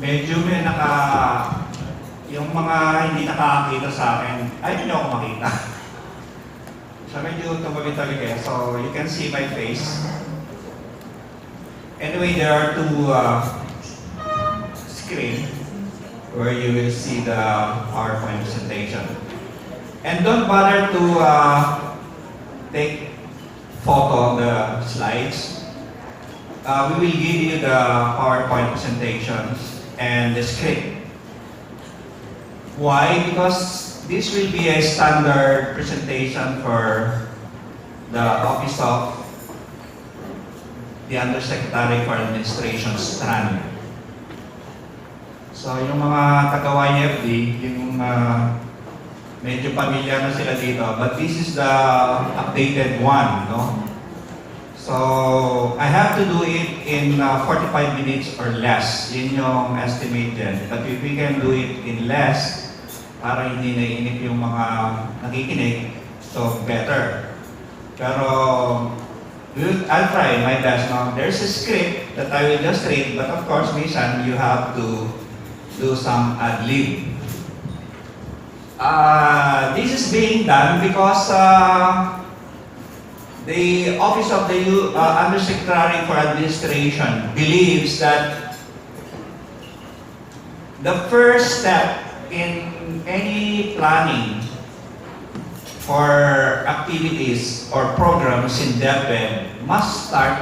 Medyo yung mga hindi nakakakita sa akin, ay hindi ako makita. So medyo tumawid-tawid kayo. So you can see my face. Anyway, there are two screens where you will see the PowerPoint presentation. And don't bother to take photo of the slides. We will give you the PowerPoint presentations and the script. Why? Because this will be a standard presentation for the Office of the Undersecretary for Administration strand. So yung mga taga-YFD, yung medyo pamilyar na sila dito, but this is the updated one, no? So I have to do it in 45 minutes or less. Yun yung estimate dyan. But if we can do it in less, para hindi naiinip yung mga nakikinig, so better. Pero I'll try my best. Now, there's a script that I will just read, but of course, minsan, you have to do some ad-lib. This is being done because the Office of the Undersecretary for Administration believes that the first step in any planning for activities or programs in DepEd must start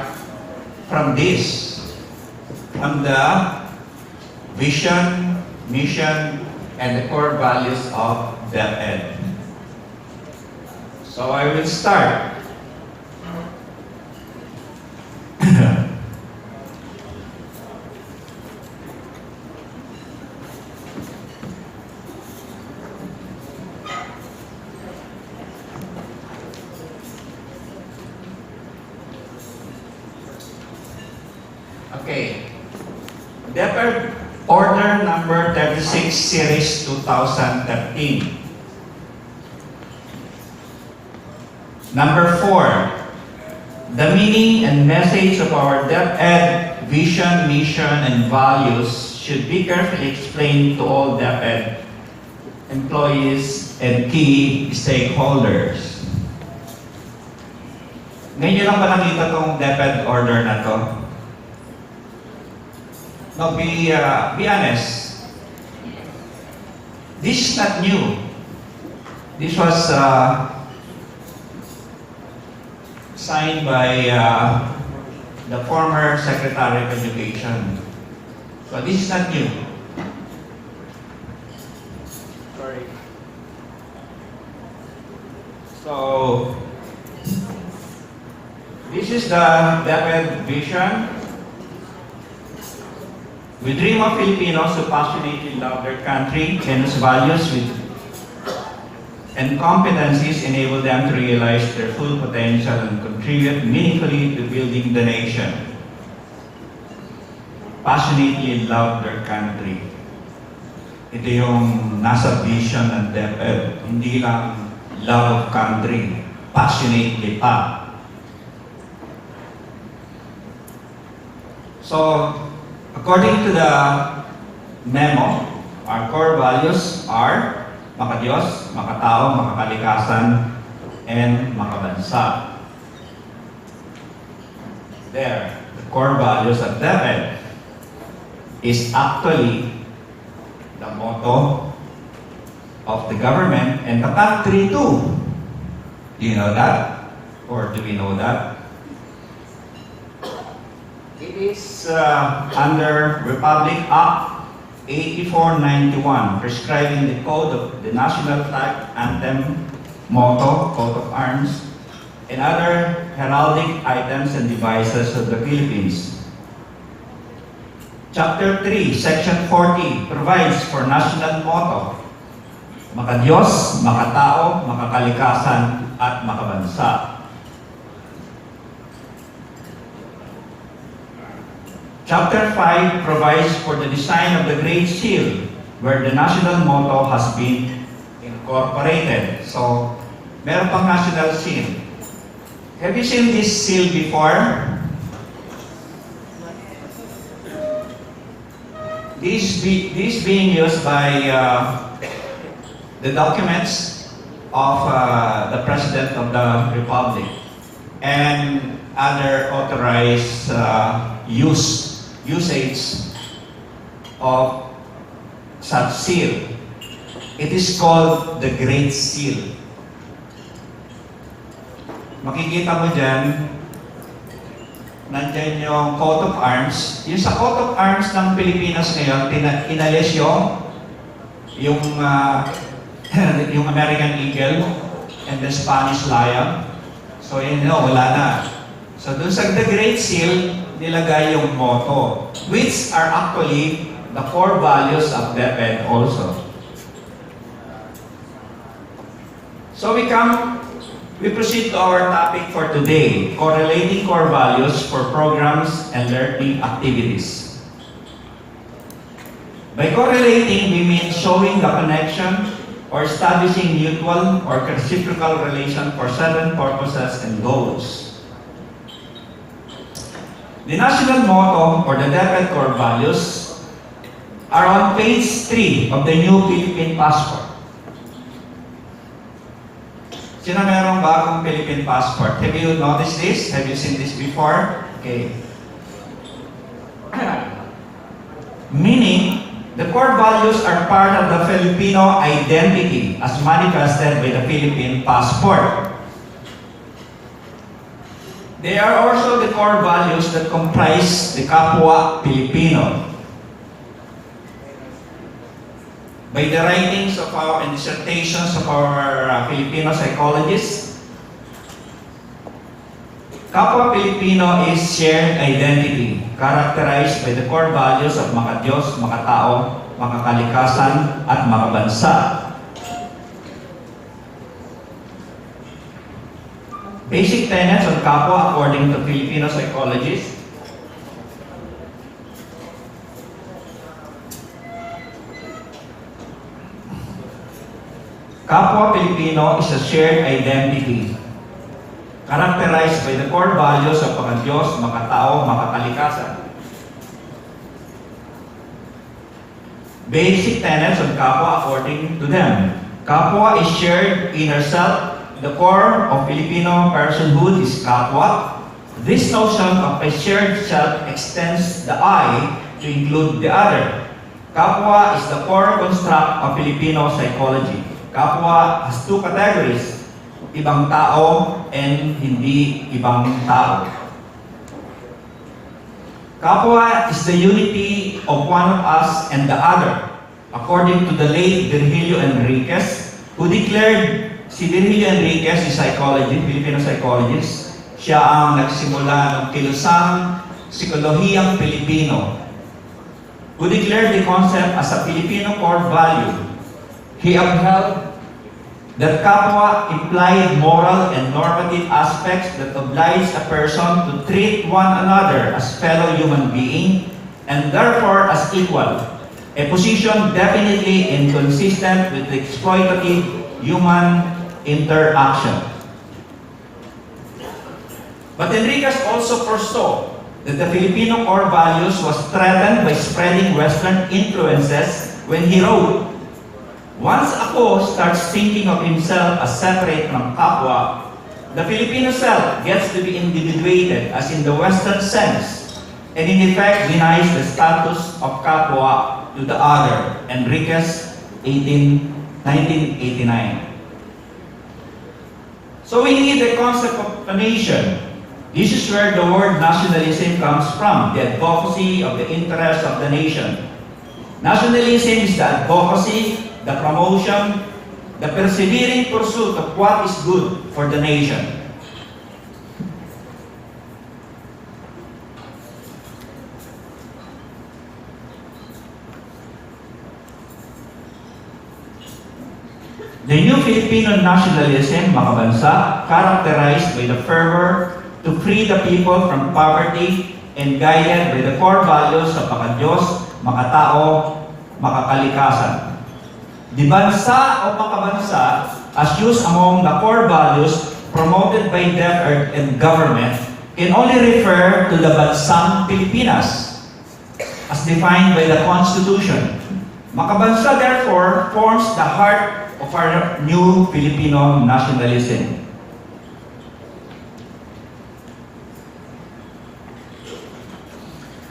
from this, from the vision, mission, and the core values of DepEd. So I will start. Okay. DepEd Order number 36 Series 2013. Number 4. The meaning and message of our DepEd vision, mission, and values should be carefully explained to all DepEd employees and key stakeholders. Ngayon nyo lang ba nakita itong DepEd order na to? No, be honest. This is not new. This was signed by the former Secretary of Education. So this is not new. Sorry. So this is the DepEd vision. We dream of Filipinos who passionately love their country and whose values and competencies enable them to realize their full potential and contribute meaningfully to building the nation. Passionately love their country. Ito yung nasa vision ng DepEd. Hindi lang love of country, passionately pa. So, according to the memo, our core values are makadiyos, makatao, makakalikasan, and makabansa. There, the core values of DepEd is actually the motto of the government and the country too. Do you know that? Or do we know that? It is under Republic Act 8491, prescribing the code of the national flag, anthem, motto, coat of arms, and other heraldic items and devices of the Philippines. Chapter 3, Section 40 provides for national motto, makadiyos, makatao, makakalikasan, at makabansa. Chapter 5 provides for the design of the Great Seal, where the national motto has been incorporated. So, meron pang national seal. Have you seen this seal This being used by the documents of the President of the Republic and other authorized usage of such seal. It is called the Great Seal. Makikita mo dyan, nandyan yung coat of arms. Yung sa coat of arms ng Pilipinas ngayon, inalis yung American Eagle and the Spanish Lion. So yun, wala na. So doon sa The Great Seal, nilagay yung motto, which are actually the core values of DepEd also. So we proceed to our topic for today, correlating core values for programs and learning activities. By correlating, we mean showing the connection or establishing mutual or reciprocal relation for certain purposes and goals. The national motto or the DepEd core values are on page 3 of the new Philippine passport. Sino merong bagong Philippine passport? Have you noticed this? Have you seen this before? Okay. Meaning, the core values are part of the Filipino identity as manifested by the Philippine passport. They are also the core values that comprise the Kapwa Filipino. By the writings of and dissertations of our Filipino psychologists, Kapwa Filipino is shared identity, characterized by the core values of makadiyos, makatao, makakalikasan, at makabansa. Basic tenets of Kapwa according to Filipino psychologists. Kapwa Filipino is a shared identity, characterized by the core values of makadiyos, makatao, makakalikasan. Basic tenets of Kapwa according to them. Kapwa is shared inner self. The core of Filipino personhood is Kapwa. This notion of a shared self extends the I to include the other. Kapwa is the core construct of Filipino psychology. Kapwa has two categories, ibang tao and hindi ibang tao. Kapwa is the unity of one of us and the other, according to the late Virgilio Enriquez, who declared, si Virgilio Enriquez, si psychologist, Filipino psychologist, siya ang nagsimula ng kilusang psikolohiyang Pilipino, who declared the concept as a Filipino core value. He upheld that Kapwa implied moral and normative aspects that oblige a person to treat one another as fellow human being and therefore as equal, a position definitely inconsistent with the exploitative human interaction. But Enriquez also foresaw that the Filipino core values was threatened by spreading Western influences when he wrote, "Once ako starts thinking of himself as separate from Kapwa, the Filipino self gets to be individuated as in the Western sense, and in effect denies the status of Kapwa to the other." Enriquez, 1989. So we need the concept of a nation. This is where the word nationalism comes from, the advocacy of the interests of the nation. Nationalism is the advocacy, the promotion, the persevering pursuit of what is good for the nation. The new Filipino nationalism, makabansa, characterized by the fervor to free the people from poverty and guided by the core values of makadiyos, makatao, makakalikasan. The bansa o makabansa, as used among the core values promoted by DepEd and government, can only refer to the bansang Pilipinas. as defined by the Constitution. Makabansa, therefore, forms the heart of our new Filipino nationalism.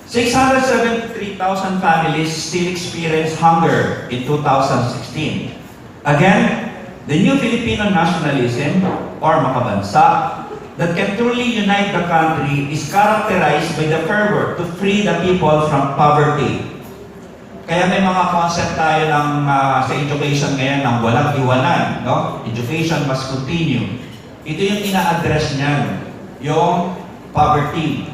$673,000 families still experience hunger in 2016. Again, the new Filipino nationalism, or makabansa, that can truly unite the country is characterized by the fervor to free the people from poverty. Kaya may mga concept tayo sa education ngayon ng walang iwanan, no? Education must continue. Ito yung ina-address niyan, yung poverty.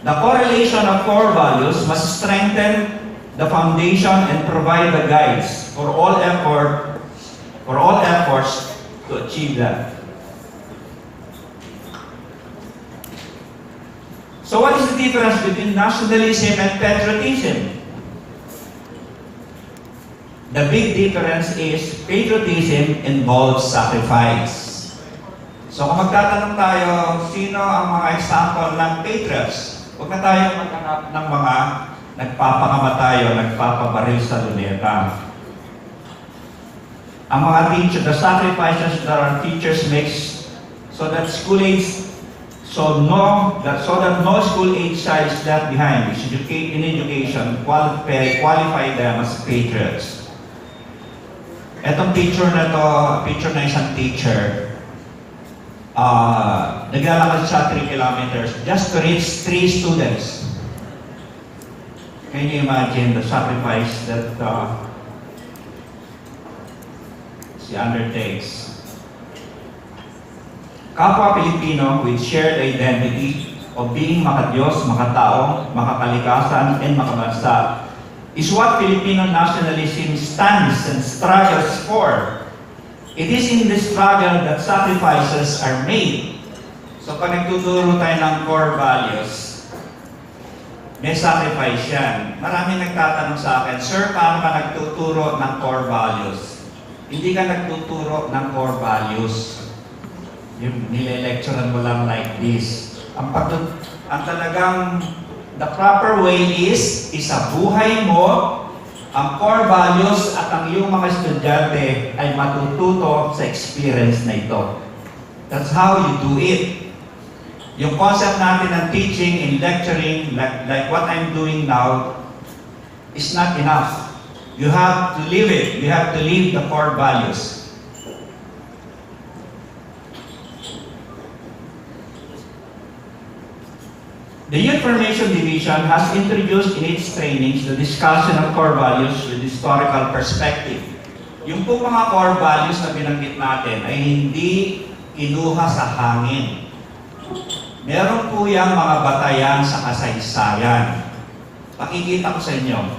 The correlation of core values must strengthen the foundation and provide the guides for all efforts to achieve that. So what is the difference between nationalism and patriotism? The big difference is patriotism involves sacrifice. So kung magtatanong tayo, sino ang mga example ng patriots? Huwag na tayo maghanap ng mga nagpapakamatay o nagpapabaril sa luneta. Ang mga teachers, the sacrifices that our teachers make so that no school-age child is left behind, which in education qualify them as patriots. Etong picture na to, picture na isang teacher, naglalakad siya 3 kilometers just to reach 3 students. Can you imagine the sacrifice that she undertakes? Kapwa Pilipino with shared identity of being makadiyos, makatao, makakalikasan, and makabansa is what Filipino nationalism stands and struggles for. It is in this struggle that sacrifices are made. So pag nagtuturo tayo ng core values, may sacrifice yan. Maraming nagtatanong sa akin, Sir, paano ka nagtuturo ng core values? Hindi ka nagtuturo ng core values. Yung nile-lecturean mo lang like this. Ang talagang the proper way is sa buhay mo, ang core values at ang iyong mga estudyante ay matututo sa experience na ito. That's how you do it. Yung concept natin ng teaching and lecturing, like what I'm doing now, is not enough. You have to live it. You have to live the core values. The Youth Formation Division has introduced in its trainings the discussion of core values with historical perspective. Yung po mga core values na binanggit natin ay hindi kinuha sa hangin. Meron po yung mga batayan sa kasaysayan. Pakikita ko sa inyo.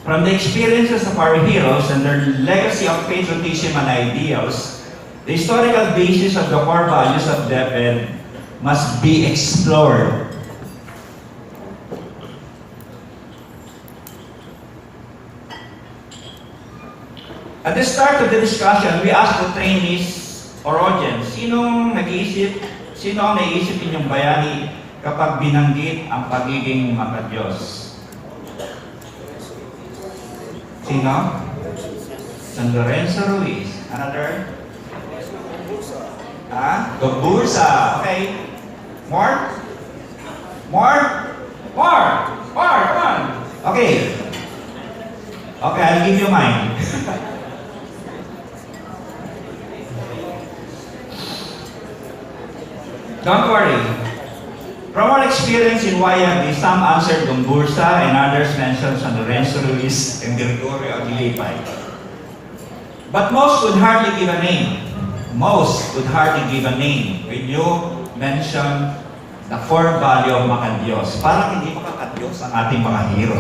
From the experiences of our heroes and their legacy of patriotism and ideals, the historical basis of the core values of DepEd must be explored. At the start of the discussion, we asked the trainees or audience, sino ang naiisip inyong bayani kapag binanggit ang pagiging makadiyos? Sino? San Lorenzo Ruiz. Another? Gombursa. Okay. More? Come on. Okay. Okay, I'll give you mine. Don't worry. From our experience in YMB, some answered Gombursa and others mentioned San Lorenzo Ruiz and Gregorio Aguilipay. But most would hardly give a name. Most would hardly give a name when you mention the core value of makadiyos. Parang hindi makakadiyos ang ating mga hero.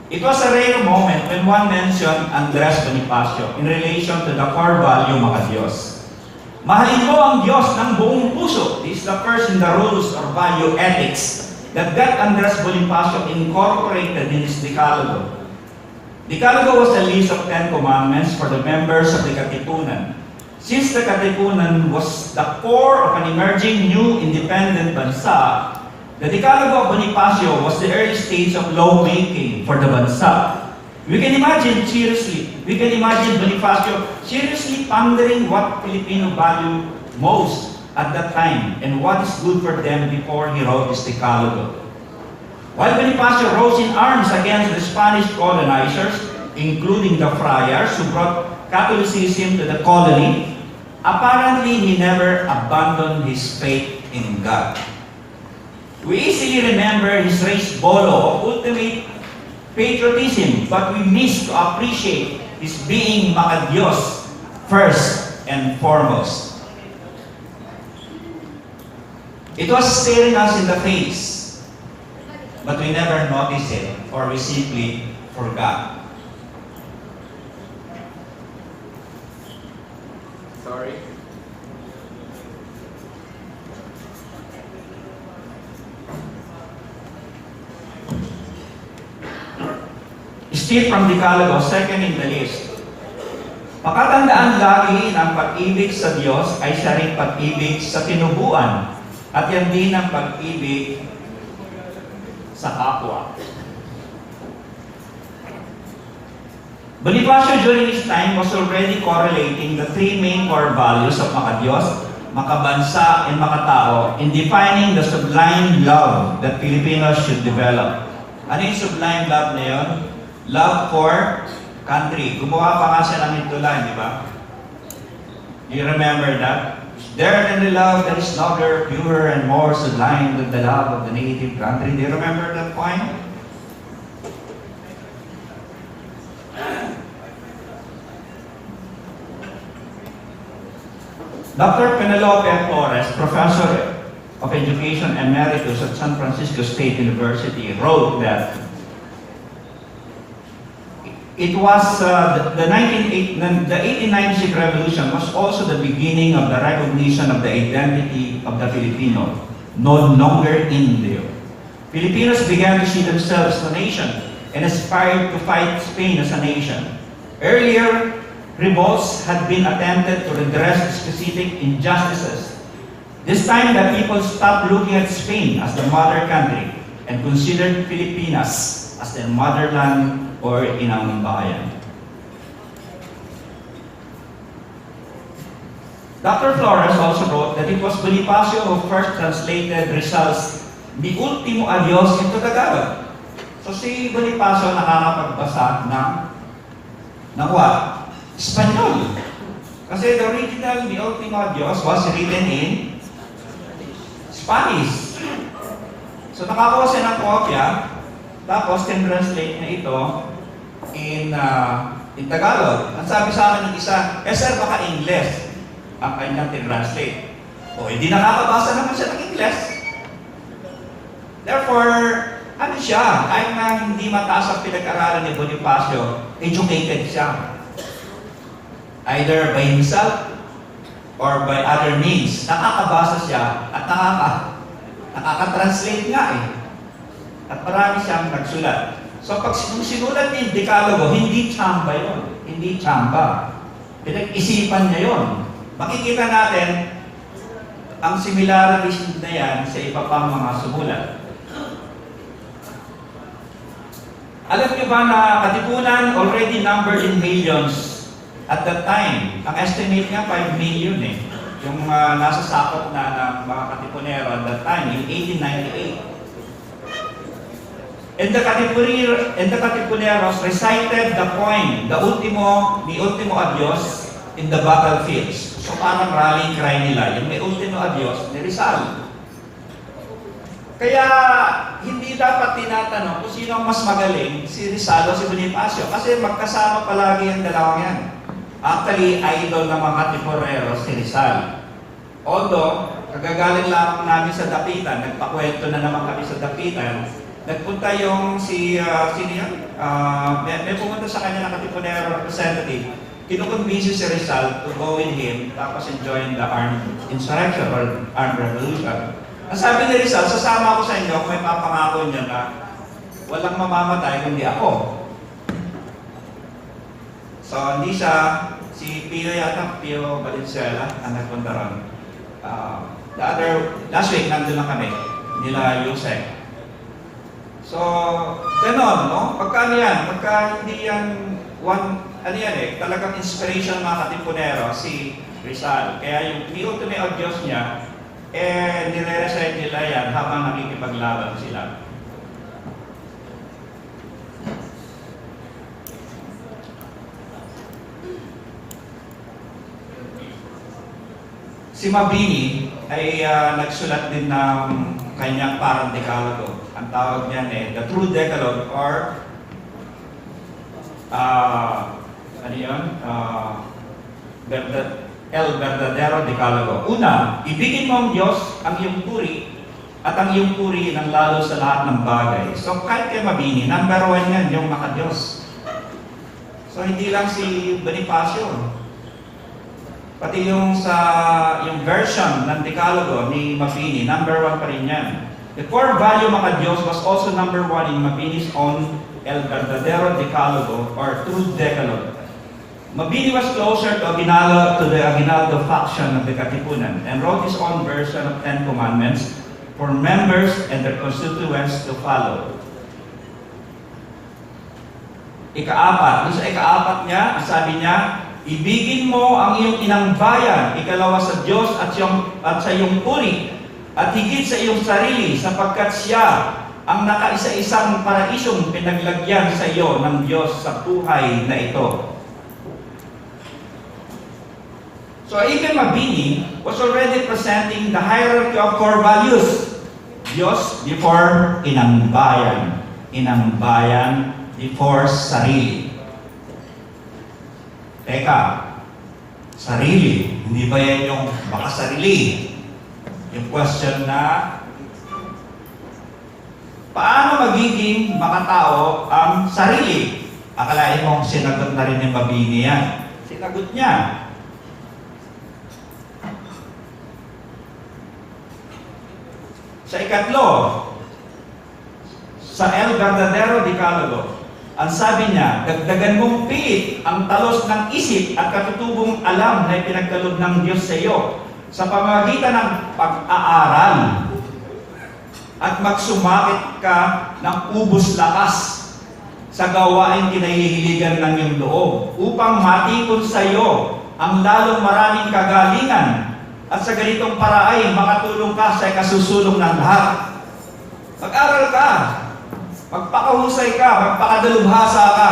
It was a rare moment when one mentioned Andres Bonifacio in relation to the core value makadiyos. Mahalin mo ang Diyos ng buong puso. This is the first in the rules or value ethics that Andres Bonifacio incorporated in his Decalogue. Decalogue was a list of 10 commandments for the members of the Katipunan. Since the Katipunan was the core of an emerging new independent bansa, The Decalogue of Bonifacio was the early stage of lawmaking for the bansa. We can imagine Bonifacio seriously pondering what Filipino value most at that time and what is good for them before he wrote this Decalogue. While Bonifacio rose in arms against the Spanish colonizers, including the friars who brought Catholicism to the colony, apparently he never abandoned his faith in God. We easily remember his raised bolo of ultimate patriotism, but we miss to appreciate his being makadiyos first and foremost. It was staring us in the face, but we never noticed it, or we simply forgot. Sorry. Still from Decalogue, second in the list. Pakatandaan lagi ng pag-ibig sa Diyos ay siya ring pag-ibig sa tinubuan at yan din ang pag-ibig sa kapwa. Bonifacio during his time was already correlating the three main core values of makadiyos, makabansa, and makatao in defining the sublime love that Filipinos should develop. Ano yung sublime love na yun? Love for country. Gumawa pa nga siya ng intulan, di ba? You remember that? There than the love that is nobler, purer, and more sublime than the love of the native country. Do you remember that point? Dr. Penelope Flores, Professor of Education Emeritus at San Francisco State University, wrote that it was the 1896 revolution was also the beginning of the recognition of the identity of the Filipino, no longer Indio. Filipinos began to see themselves as a nation and aspired to fight Spain as a nation. Earlier, revolts had been attempted to redress specific injustices. This time, the people stopped looking at Spain as the mother country and considered Filipinas as their motherland or inang bayan. Dr. Flores also wrote that it was Bonifacio who first translated Rizal's "Mi Ultimo Adios" into Tagalog. So si Bonifacio nakakapagbasa ng what? Espanyol. Kasi the original "Mi Ultimo Adios" was written in Spanish. So nakakuha siya ng kopya, tapos translate niya ito in Tagalog. Ang sabi sa akin ng isa, sir, baka English ang kanyang translate. O, hindi nakakabasa naman siya ng English. Therefore, ano siya? Kahit na hindi mataas ang pinag-aralan ni Bonifacio, educated siya. Either by himself or by other means. Nakakabasa siya at nakaka-translate nga eh. At marami siyang nagsulat. So pag sinulat niya yung Decalogue, hindi tsamba yun. Hindi tsamba. Pinag-isipan niya yun. Makikita natin ang similarities na yan sa iba pang mga sumulat. Alam niyo ba na Katipunan already numbered in millions at that time? Ang estimate nga 5 million eh. Yung nasa sakop na ng mga Katipunero at that time, in 1898. And the Katipuneros recited the poem, Mi Ultimo Adios, in the battlefields. So parang rallying cry nila, yung Mi Ultimo Adios ni Rizal. Kaya hindi dapat tinatanong kung sino ang mas magaling, si Rizal o si Bonifacio, kasi magkasama palagi ang dalawang yan. Actually, idol ng mga Katipuneros si Rizal. Although, kagagaling lamang namin sa Dapitan, nagpakwento na naman kami sa Dapitan, nagpunta yung sino yan? May pumunta sa kanya na Katipunero representative. Kinukumbinsi si Rizal to go with him, tapos join the armed insurrection or armed revolution. Ang sabi ni Rizal, sasama ako sa inyo kung may papangako niyo na walang mamamatay kundi ako. So, hindi siya, si Pio yata, Pio Valenzuela, ang nagpunta ron. Last week, nandun lang kami. nila Yusek. So, ganon, no? Pagka yan, pagka hindi yan talagang inspiration ng mga Katipunero, si Rizal. Kaya yung ultimo of Diyos niya, nire-recite nila yan habang nakikipaglaban sila. Si Mabini ay nagsulat din ng kanyang parang decalogue. Ang tawag niyan the True Decalogue or El Verdadero Decalogue. Una, ibigin mo ang Diyos, ang iyong puri, at ang iyong puri ng lalo sa lahat ng bagay. So kahit kay Mabini, number 1 yan, yung maka-Diyos. So hindi lang si Bonifacio. Pati yung version ng Decalogue ni Mabini, number 1 pa rin yan. The core value maka-Diyos was also number 1 in Mabini's own El Verdadero Decalogue or True Decalogue. Mabini was closer to the Aguinaldo faction of the Katipunan and wrote his own version of 10 Commandments for members and their constituents to follow. Ika-4, sa ika-4 niya, sabi niya, ibigin mo ang iyong inang bayan, ikalawa sa Diyos at sa iyong puri, at higit sa iyong sarili, sapagkat siya ang nakaisa-isang paraisong pinaglagyan sa iyo ng Diyos sa buhay na ito. So even Mabini was already presenting the hierarchy of core values. Diyos before inang bayan before sarili. Teka, sarili, hindi ba yan yung baka sarili? Yung question na, paano magiging makatao ang sarili? Akalain mo, sinagot na rin ni Mabini yan. Sinagot niya. Sa ikatlo, sa El Verdadero Decalogue, ang sabi niya, dagdagan mong pilit ang talos ng isip at katutubong alam na ipinagkaloob ng Diyos sa iyo sa pamamagitan ng pag-aaral at magsumakit ka ng ubos lakas sa gawain kinahihiligan ng iyong loob upang matipon sa iyo ang lalong maraming kagalingan at sa ganitong paraay makatulong ka sa kasusulong ng lahat. Mag-aral ka, magpakahusay ka, magpakadalubhasa ka,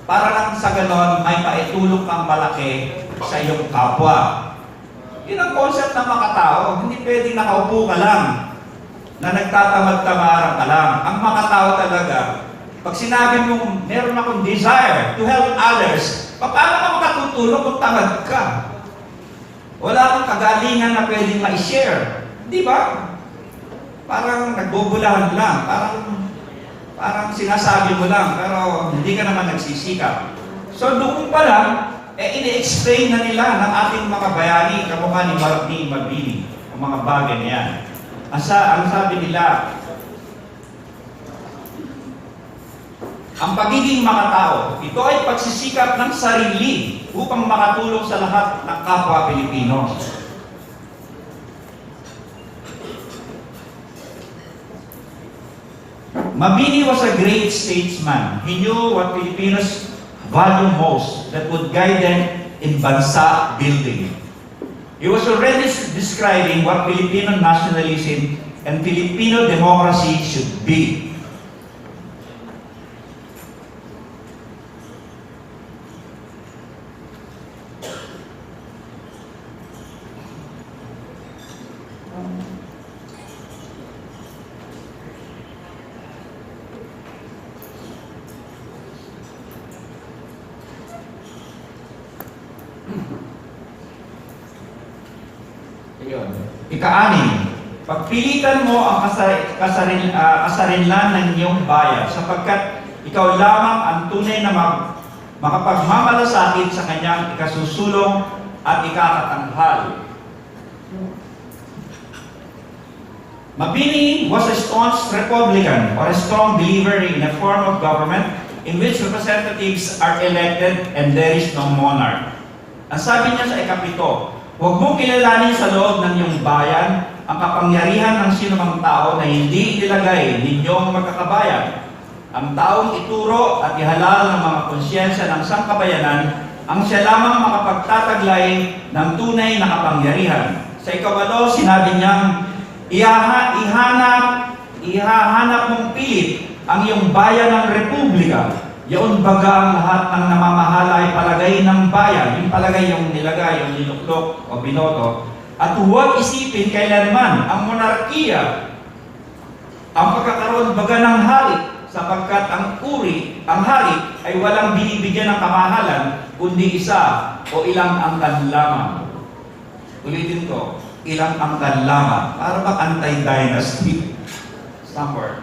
para lang sa ganon may maitulong kang malaki sa iyong kapwa. Yun ang concept ng makatao. Hindi pwedeng nakaupo ka lang na nagtatamad-tamaran ka lang. Ang makatao talaga, pag sinabi mong meron akong desire to help others, paano ka makatutulong kung tamad ka? Wala kang kagalingan na pwedeng ma-share. Di ba? Parang nagbubulahan lang. Parang sinasabi mo lang, pero hindi ka naman nagsisikap. So doon pa lang, ini-explain na nila ng ating mga bayani, kamukha ni Mabini, ang mga bagay na yan. Ang sabi nila, ang pagiging makatao, ito ay pagsisikap ng sarili upang makatulong sa lahat ng kapwa Pilipino. Mabini was a great statesman. He knew what Filipinos value most that would guide them in bansa building. He was already describing what Filipino nationalism and Filipino democracy should be. Ika-6, pagpilitan mo ang kasarinlan ng iyong bayan sapagkat ikaw lamang ang tunay na makapagmamalasakit sa kanyang ikasusulong at ikakatanghal. Mabini was a staunch Republican or a strong believer in a form of government in which representatives are elected and there is no monarch. Ang sabi niya sa ika-7, huwag mong kilalanin sa loob ng iyong bayan ang kapangyarihan ng sinumang tao na hindi inilagay ninyong magkakabayan. Ang taong ituro at ihalal ng mga konsyensya ng sangkabayanan ang siya lamang makapagtataglay ng tunay na kapangyarihan. Sa ikawalo, sinabi niyang, ihahanap mong pilit ang iyong bayan ng republika. Yaon baga ang lahat ng namamahala ay palagay ng bayan. Yung palagay yung nilagay, yung niluklok o binoto. At huwag isipin kailanman ang monarkiya, ang pagkakaroon baga ng hari, sapagkat ang hari ay walang binibigyan ng kamahalan, kundi isa o ilang angkan lamang. Ulitin ko, ilang angkan lamang. Para bang anti-dynasty? Somewhere.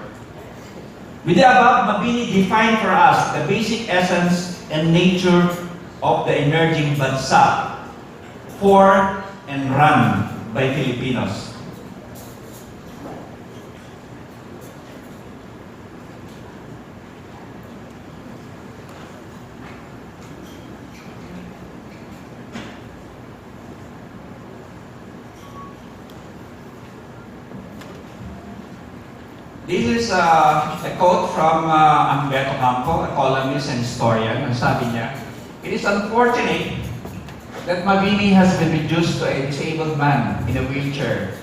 With the above, Mabini defined for us the basic essence and nature of the emerging bansa for and run by Filipinos. This is a quote from Humberto Campo, a columnist and historian. Ang sabi niya, "It is unfortunate that Mabini has been reduced to a disabled man in a wheelchair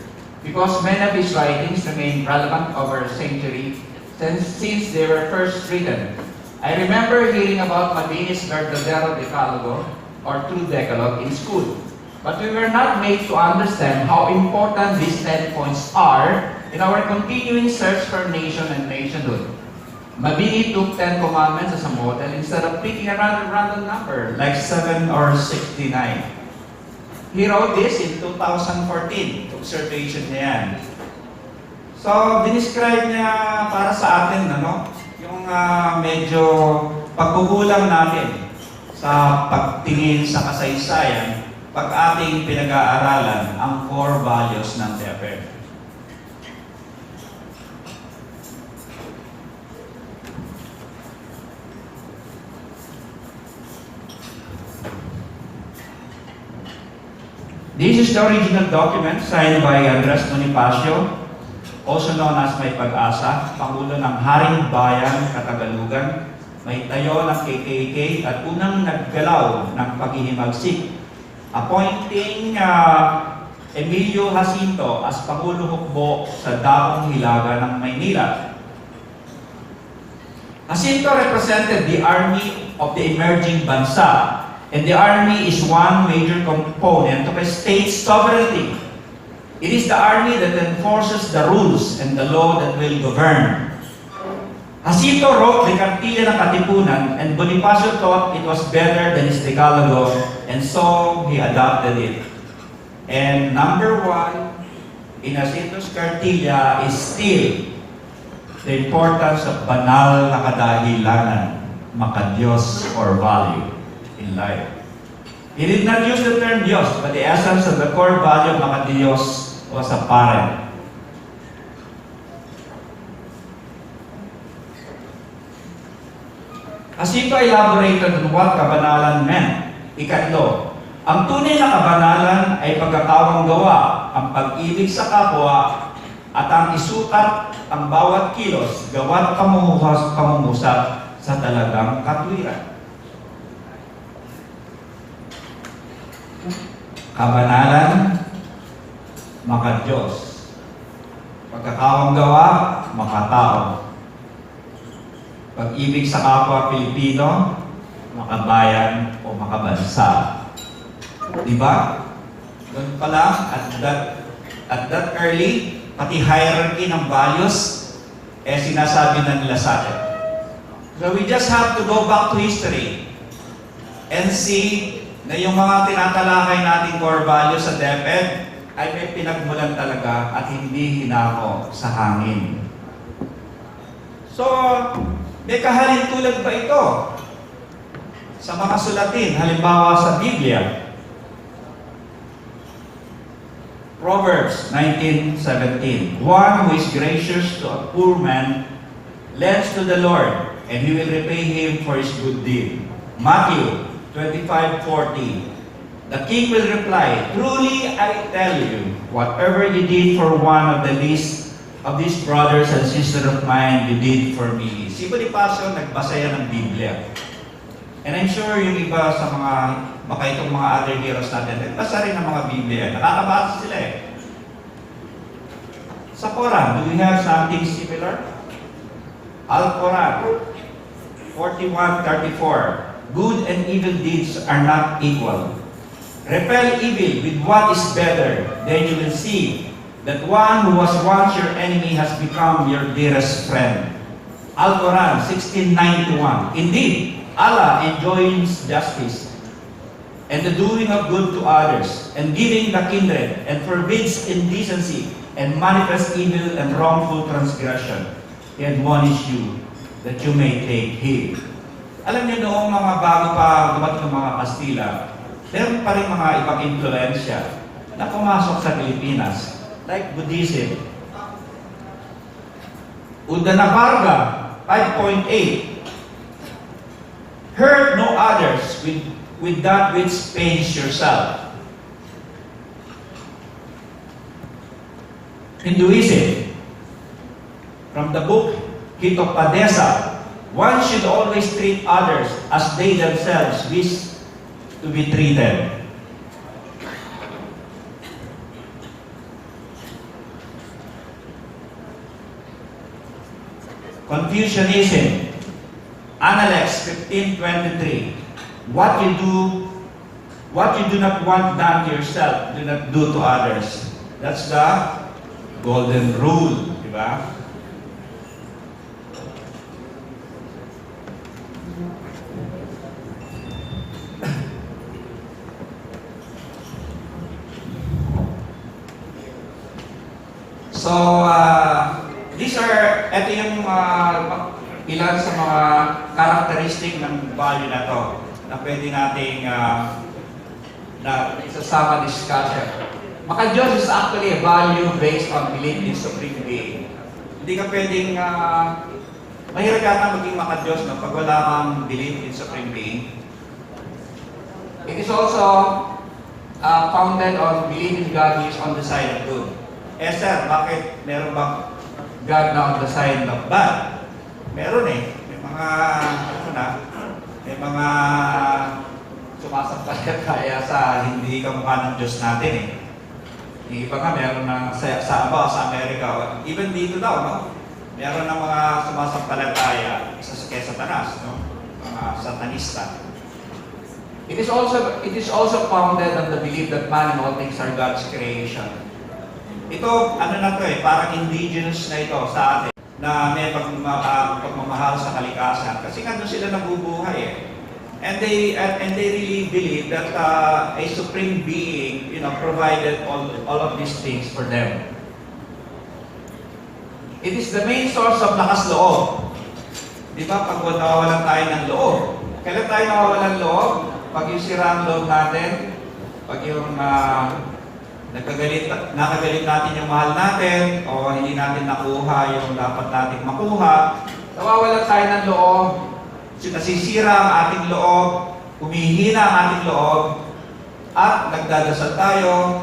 because many of his writings remain relevant over a century since they were first written. I remember hearing about Mabini's verdadero decalogo or true decalogue in school, but we were not made to understand how important these 10 points are in our continuing search for nation and nationhood. Mabini took 10 commandments as a model instead of picking a random number like 7 or 69. He wrote this in 2014. Observation niya yan. So, dinescribe niya para sa atin, yung medyo pagkukulang natin sa pagtingin sa kasaysayan pag ating pinag-aaralan ang core values ng DepEd. This is the original document signed by Andres Bonifacio, also known as May Pag-asa, Pangulo ng Haring Bayan, Katagalugan, may tayo ng KKK at unang naggalaw ng paghihimagsik, appointing Emilio Jacinto as Pangulo Hukbo sa Daong Hilaga ng Maynila. Jacinto represented the army of the emerging bansa, and the army is one major component of a state's sovereignty. It is the army that enforces the rules and the law that will govern. Jacinto wrote the Kartilya ng Katipunan, and Bonifacio thought it was better than his Decalogue, and so he adopted it. And number 1 in Jacinto's Kartilya is still the importance of banal na kadahilanan, makadiyos or value in life. He did not use the term Diyos, but the essence of the core value of makadiyos was apparent. Jacinto elaborated on what kabanalan meant. Ikatlo, ang tunay na kabanalan ay pagkakawang gawa, ang pag-ibig sa kapwa, at ang isukat ang bawat kilos, gawa't pamumuhas sa talagang katwiran. Kabanalan, makadiyos. Pagkakawang gawa, makatao. Pag-ibig sa kapwa Pilipino, makabayan o makabansa. Diba? Doon pa lang, at that early, pati hierarchy ng values, sinasabi na nila sa atin. So we just have to go back to history and see na yung mga tinatalakay nating core values sa DepEd ay may pinagmulan talaga at hindi hinako sa hangin. So, may kahalintulad pa ito sa mga sulatin, halimbawa sa Biblia. Proverbs 19:17, one who is gracious to a poor man lends to the Lord, and He will repay him for his good deed. Matthew 25:40, The king will reply, "Truly I tell you, whatever you did for one of the least of these brothers and sisters of mine, you did for me." Si Bonifacio, nagbasa yan ng Biblia. And I'm sure yung iba sa mga, baka itong mga other heroes natin, nagbasa rin ng mga Biblia. Nakakabasa sila eh. Sa Quran, do we have something similar? Al-Quran, 41:34. Good and evil deeds are not equal. Repel evil with what is better, then you will see that one who was once your enemy has become your dearest friend. Al-Quran 16:91. Indeed, Allah enjoins justice and the doing of good to others and giving the kindred and forbids indecency and manifest evil and wrongful transgression. He admonish you that you may take heed. Alam niyo noong mga bago pa dumating ng mga Kastila, meron pa rin mga ibang impluensya na pumasok sa Pilipinas, like Buddhism. Udanaparga 5.8. Hurt no others with that which pains yourself. Hinduism, from the book Hitopadesa, one should always treat others as they themselves wish to be treated. Confucianism, Analects 15:23. What you do not want done to yourself, do not do to others. That's the golden rule, di ba? So, ito yung ilan sa mga karakteristik ng value na to na pwede nating na isasama discussion. Maka-Diyos is actually a value based on belief in Supreme Being. Hindi ka pwedeng mahirap yata maging maka-Diyos no, pag wala kang belief in Supreme Being. It is also founded on believing God is on the side of good. Eh sir, bakit meron bang God na on the side of bad? Meron eh. May mga sumasampalataya sa hindi kamukha ng Diyos natin eh. Yung iba nga meron na sa Amerika, even dito daw, no? Meron na mga sumasampalataya kay Satanas, no? Mga satanista. It is also founded on the belief that man and all things are God's creation. Ito, ano na to eh, parang indigenous na ito sa atin, na may pagmamahal sa kalikasan. Kasi nga doon sila nabubuhay eh. And they really believe that a supreme being, provided all of these things for them. It is the main source of lakas loob. Di ba? Pag nawawalan tayo ng loob. Kailan tayo nawawalan loob? Pag yung sira ang loob natin, pag yung nakagalit natin yung mahal natin, o hindi natin nakuha yung dapat natin makuha, nawawalan tayo ng loob, nasisira ang ating loob, humihina ang ating loob, at nagdadasal tayo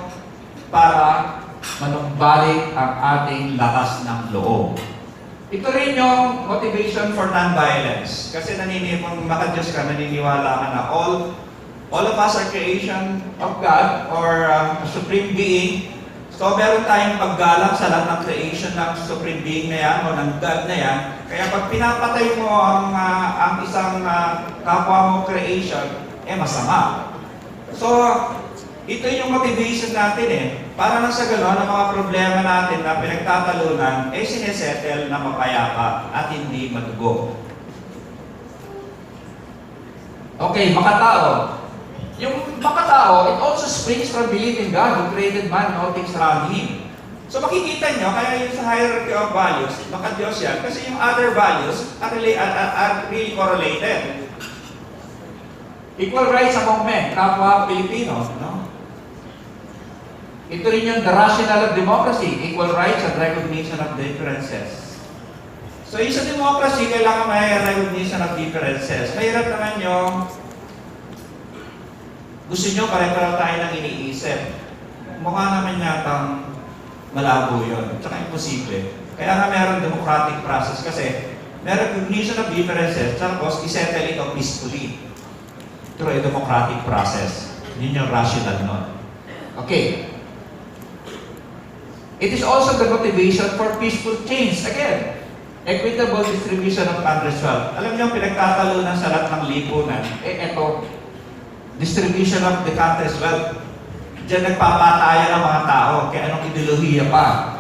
para manumbalik ang ating lakas ng loob. Ito rin yung motivation for non-violence. Kasi maka-Diyos ka, naniniwala ka na all of us are creation of God or a supreme being. So meron tayong paggalang sa lahat ng creation ng supreme being na yan o ng God na yan. Kaya pag pinapatay mo ang isang kapwa mo creation, masama. So, ito yung motivation natin eh. Para nang sa gano'n, ang mga problema natin na pinagtatalunan, sinesettle na mapayapa at hindi madugo. Okay, makatao. Yung makatao, it also springs from belief in God who created man and all things around Him. So makikita nyo, kaya yung sa hierarchy of values, maka-Diyos yan, kasi yung other values are really correlated. Equal rights among men, kapwa Filipino, no? Ito rin yung the rationale of democracy, equal rights and recognition of differences. So yung sa democracy, kailangan may recognition of differences. Mahirap naman yung Gusto nyo pare-pareho tayo ng iniisip. Mukha naman yatang malabo yun. Tsaka imposible. Kaya nga meron democratic process kasi may recognition of differences tapos isettle ito peacefully through a democratic process. Yun yung rational nun. Okay. It is also the motivation for peaceful change. Again, equitable distribution of country's wealth. Alam niyo, pinagtatalunan sa lahat ng lipunan, eto, distribution of the country's wealth. Diyan nagpapataya ng mga tao, kaya anong ideolohiya pa.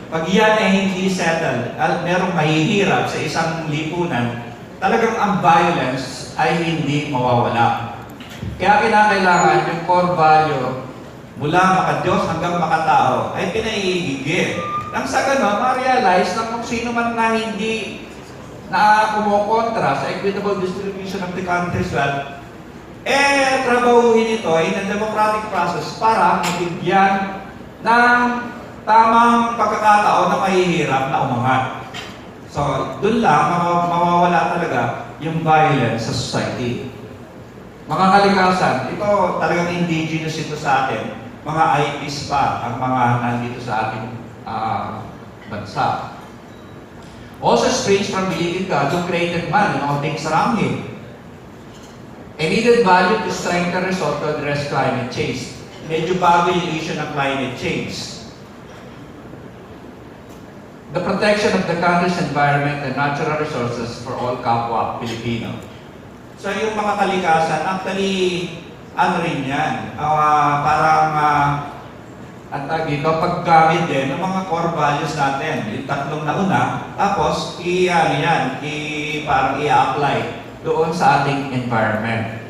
Pag yan ay hindi settled, at merong mahihirap sa isang lipunan, talagang ang violence ay hindi mawawala. Kaya kinakailangan yung core value mula maka-Diyos hanggang makatao ay pinaiigigil. Nang sa gano'n, ma-realize na kung sino man na hindi na kumukontra sa equitable distribution of the country's wealth, trabahuhin ito in a democratic process para mabigyan ng tamang pagkakataon na mahihirap na umangat. So, dun lang mawawala talaga yung violence sa society. Mga kalikasan, ito talagang indigenous ito sa atin. Mga IPs pa ang mga nandito sa ating bansa. Also springs from believing God who created man and all things around him. A needed value to strengthen result to address climate change. Medyo bago yung issue ng climate change. The protection of the country's environment and natural resources for all kapwa Filipino. So yung mga kalikasan, actually, ano rin yan? Ang tag dito, paggamit din ng mga core values natin. Yung tatlong nauna, tapos parang i-apply doon sa ating environment.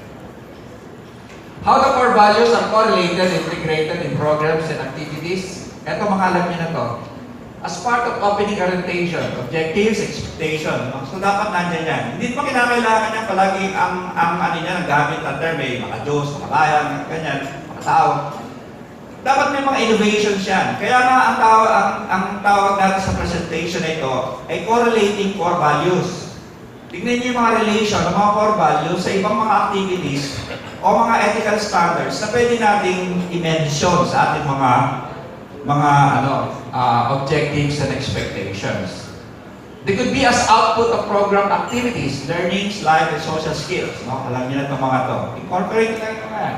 How the core values are correlated, integrated in programs and activities. Ito, mga alam niyo na to. As part of opening orientation, objectives, expectation. So dapat nandiyan yan. Hindi pa kinakailangan niya palagi ang niya, gamit na term, mga Diyos, mga bayan, ganyan, mga tao. Dapat may mga innovations yan. Kaya nga ang tawag natin sa presentation na ito ay correlating core values. Tingnan niyo yung mga relation ng mga core values sa ibang mga activities o mga ethical standards na pwede nating i-mention sa ating mga objectives and expectations. They could be as output of program activities, learnings, life, and social skills. No? Alam niyo na itong mga ito. Incorporate tayo naman.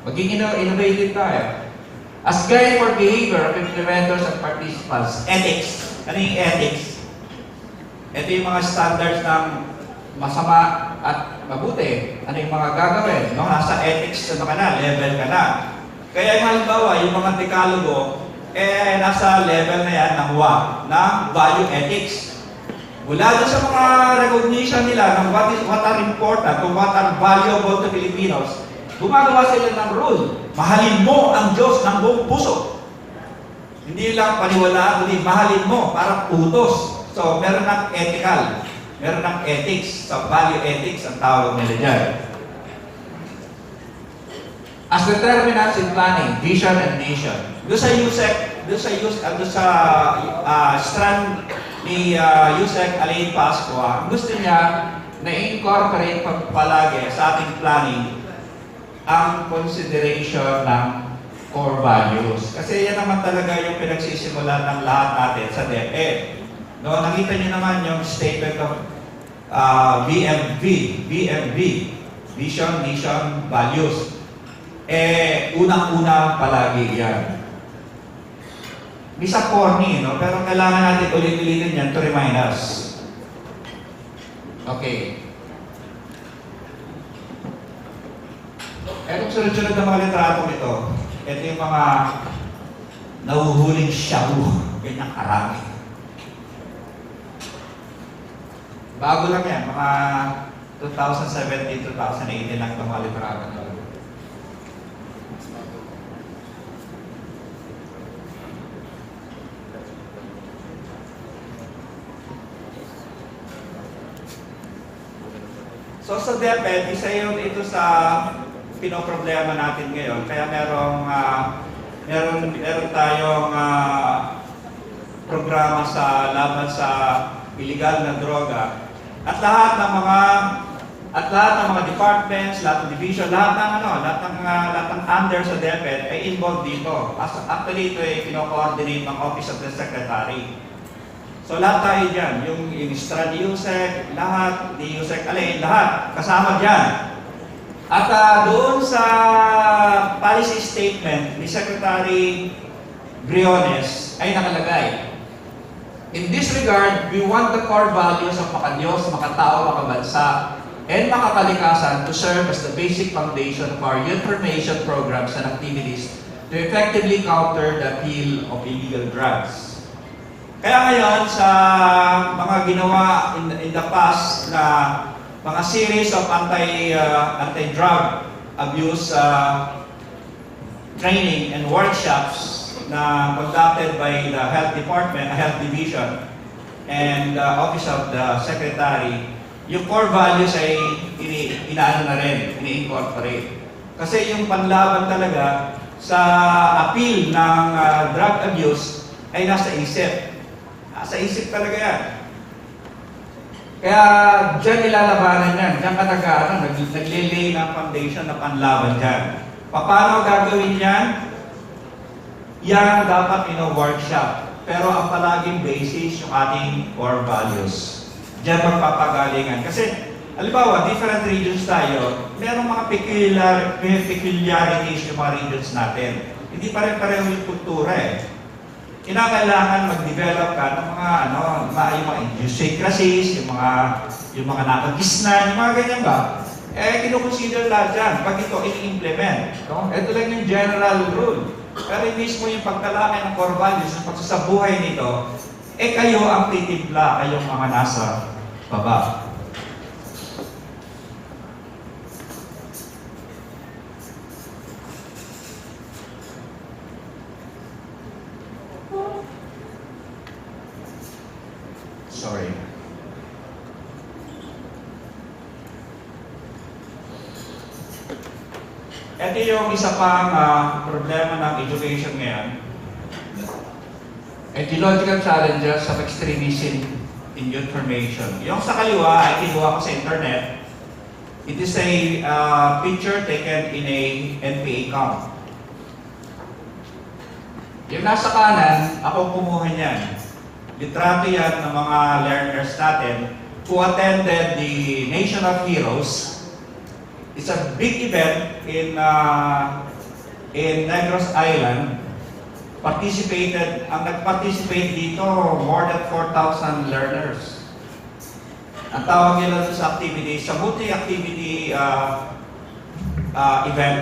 Maging innovative tayo. As guide for behavior of implementers and participants. Ethics. Ano yung ethics? Ito yung mga standards ng masama at mabuti. Ano yung mga gagawin? No? Nasa ethics level ka na. Kaya halimbawa, yung mga dekalogo, nasa level na yan ng value ethics. Mula doon sa mga recognition nila ng what are important, kung what are valuable to Filipinos, gumagawa sila ng rule. Mahalin mo ang Diyos ng buong puso. Hindi lang paniwalaan, kundi mahalin mo, parang utos. So, meron ng ethical, meron ng ethics. So, value ethics ang tawag nila dyan. As determinants in planning, vision, and mission. Doon sa USEC, doon sa strand ni USEC Alain Pascua, gusto niya na incorporate palagi sa ating planning ang consideration ng core values. Kasi yan naman talaga yung pinagsisimulan ng lahat natin sa DepEd. No, nakita niyo naman yung statement of VMV, Vision, Mission, Values. Unang-una palagi yan. Misa corny, no? Pero kailangan natin ulit-ulitin yan to remind us. Okay. Etong sunod-sunod na mga litratong ito, ito yung mga nahuhuling shabu, ganyang karami. Bago lang yan, mga 2017, 2018 lang itong mga litratong ito. So sa DepEd, isa yun ito sa pinoproblema natin ngayon. Kaya meron tayong programa sa laban sa illegal na droga. At lahat ng mga At lahat ng mga departments, lahat ng division, lahat ng under sa DepEd ay involved dito. Actually, ito ay kino-coordinate ng Office of the Secretary. So lahat tayo dyan, yung Strad USEC, lahat, di USEC, lahat, kasama dyan. At doon sa policy statement ni Secretary Briones ay nakalagay, in this regard, we want the core values of makadiyos, makatao, makabansa, and makakalikasan to serve as the basic foundation of our information programs and activities to effectively counter the appeal of illegal drugs. Kaya ngayon, sa mga ginawa in the past na mga series of anti-drug abuse training and workshops na conducted by the Health Department, Health Division, and Office of the Secretary, yung core values ay inaano na rin, ini-incorporate. Kasi yung panlaban talaga sa appeal ng drug abuse ay nasa isip. Nasa isip talaga yan. Kaya dyan ilalabanan yan. Dyan ka naglilay ng foundation na panlaban dyan. Paano gagawin yan? Yan dapat workshop. Pero ang palaging basis yung ating core values. Diyan magpapagalingan. Kasi, halimbawa, different regions tayo, merong mga peculiarities yung mga regions natin. Hindi pare-pareho yung kultura eh. Kinakailangan mag-develop ka ng mga, yung mga idiosyncrasies, yung mga nakagisnan, yung mga ganyan ba? Kinukonsider lahat dyan pag ito i-implement. No? Ito lang yung general rule. Pero mismo yung pagtalakay ng core values, yung pagsasabuhay nito, kayo ang titimpla, kayong mga nasa baba. Sorry. Ito yung isa pang problema ng education ngayon. Ideological challenges of extremism in information. Yung sa kaliwa ay kinuha ko sa internet. It is a picture taken in a NPA camp. Yung nasa kanan, ako kumuha niyan. Litrato yan ng mga learners natin who attended the Nation of Heroes. It's a big event in Negros Island. Ang nag-participate dito, more than 4,000 learners. Ang tawag nila sa activity, sa multi-activity event,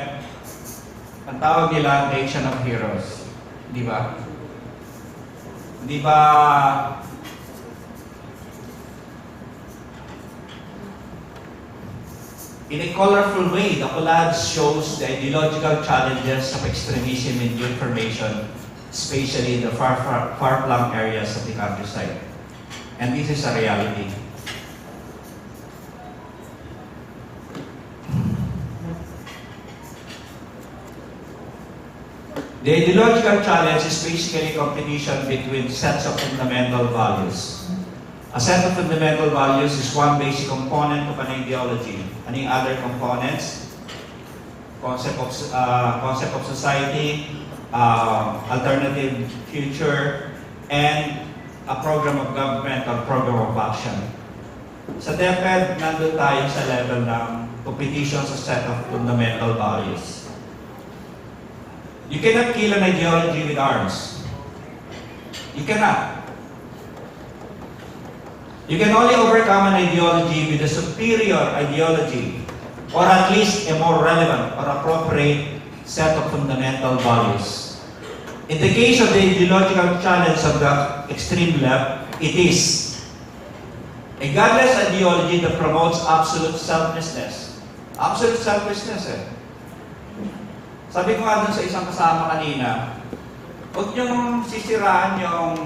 ang tawag nila Nation of Heroes. Di ba? Di ba? In a colorful way, the collage shows the ideological challenges of extremism in information, especially in the far-flung areas of the countryside. And this is a reality. The ideological challenge is basically competition between sets of fundamental values. A set of fundamental values is one basic component of an ideology. Any other components? Concept of society, alternative future, and a program of government or program of action. Sa DepEd, nandun tayo sa level ng competition sa set of fundamental values. You cannot kill an ideology with arms. You cannot. You can only overcome an ideology with a superior ideology, or at least a more relevant or appropriate set of fundamental values. In the case of the ideological challenge of the extreme left, it is a godless ideology that promotes absolute selflessness. Absolute selflessness eh. Sabi ko nga dun sa isang kasama kanina, huwag niyong sisiraan yung,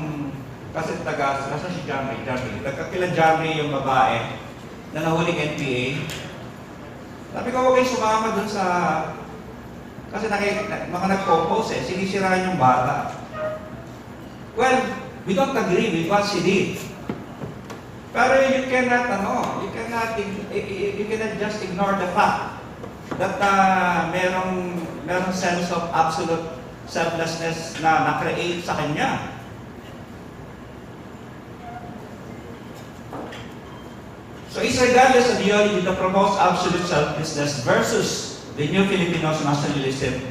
kasi nasa si Jamie, nagkakila Jamie yung babae na nahuling NPA. Sabi ko, huwag kayo sumama dun sa, kasi mga nag-compose eh, sinisiraan yung bata. Well, we don't agree with what she did. Pero you cannot, you cannot just ignore the fact that merong sense of absolute selflessness na na-create sa kanya. So Israel's ideology that promotes absolute selflessness versus the new Filipino nationalism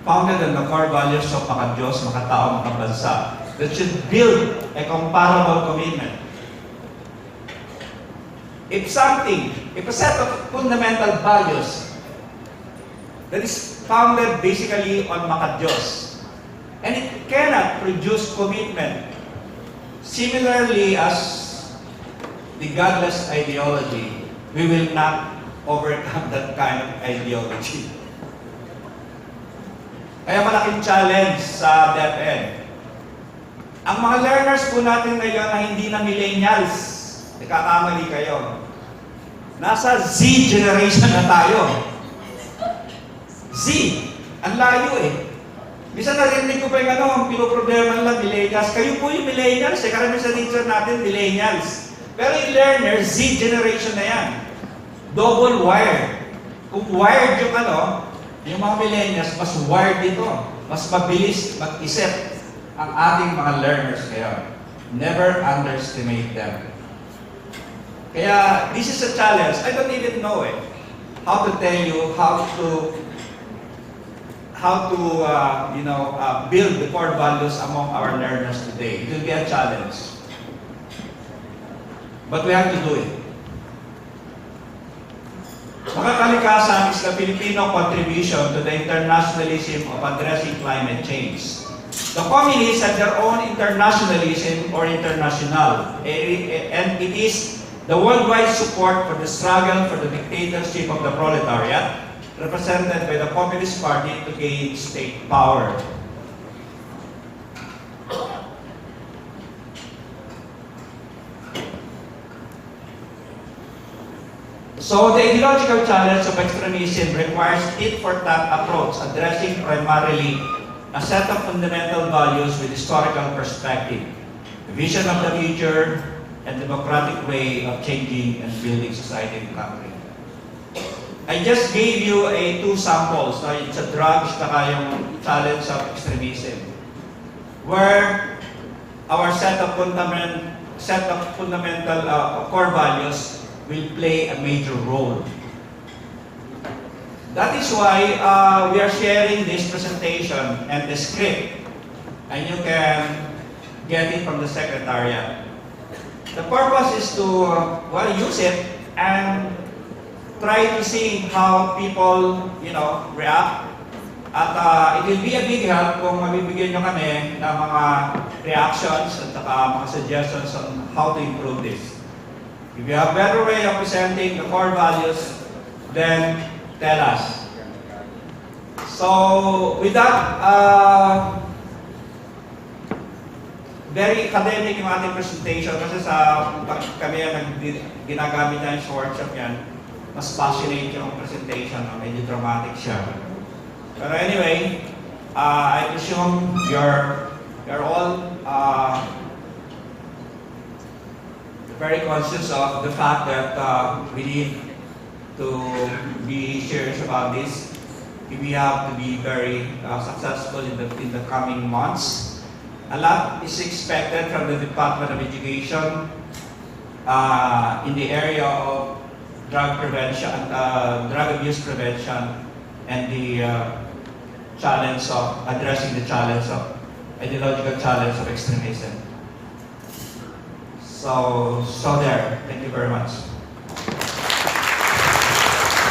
founded on the core values of maka-Diyos, makatao, makabansa that should build a comparable commitment. If a set of fundamental values that is founded basically on maka-Diyos, and it cannot produce commitment similarly as the godless ideology, we will not overcome that kind of ideology. Kaya malaking challenge sa DepEd. Ang mga learners po natin ngayon na hindi na millennials, nakakamali kayo. Nasa Z generation na tayo. Z, ang layo eh. Bisa narinig ko pa yung pinoproblema nila, millennials. Kayo po yung millennials, karami sa teacher natin, millennials. Pero yung learners, Z generation na yan. Double wired. Kung wired yung mga millennials, mas wired dito. Mas mabilis mag-isip ang ating mga learners ngayon. Never underestimate them. Kaya, this is a challenge. I don't even know how to tell you how to build the core values among our learners today. It will be a challenge. But we have to do it. Mga kalikasan is the Filipino contribution to the internationalism of addressing climate change. The communists have their own internationalism or international, and it is the worldwide support for the struggle for the dictatorship of the proletariat, represented by the Communist Party to gain state power. So the ideological challenge of extremism requires tit-for-tat approach, addressing primarily a set of fundamental values with historical perspective, a vision of the future, and democratic way of changing and building society and country. I just gave you two samples. It's a drugs, saka yung challenge of extremism, where our set of fundamental core values will play a major role. That is why we are sharing this presentation and the script, and you can get it from the Secretariat. The purpose is to use it and try to see how people, react. At it will be a big help kung mabibigyan nyo kami ng mga reactions at mga suggestions on how to improve this. If you have a better way of presenting the core values, then tell us. So, with that, very academic yung ating presentation kasi kami ginagamit na sa workshop yan, mas passionate yung presentation, medyo dramatic siya. Pero anyway, I presume you're all very conscious of the fact that we need to be serious about this. We have to be very successful in the coming months. A lot is expected from the Department of Education in the area of drug prevention, drug abuse prevention, and the challenge of addressing the challenge of ideological challenge of extremism. So there. Thank you very much.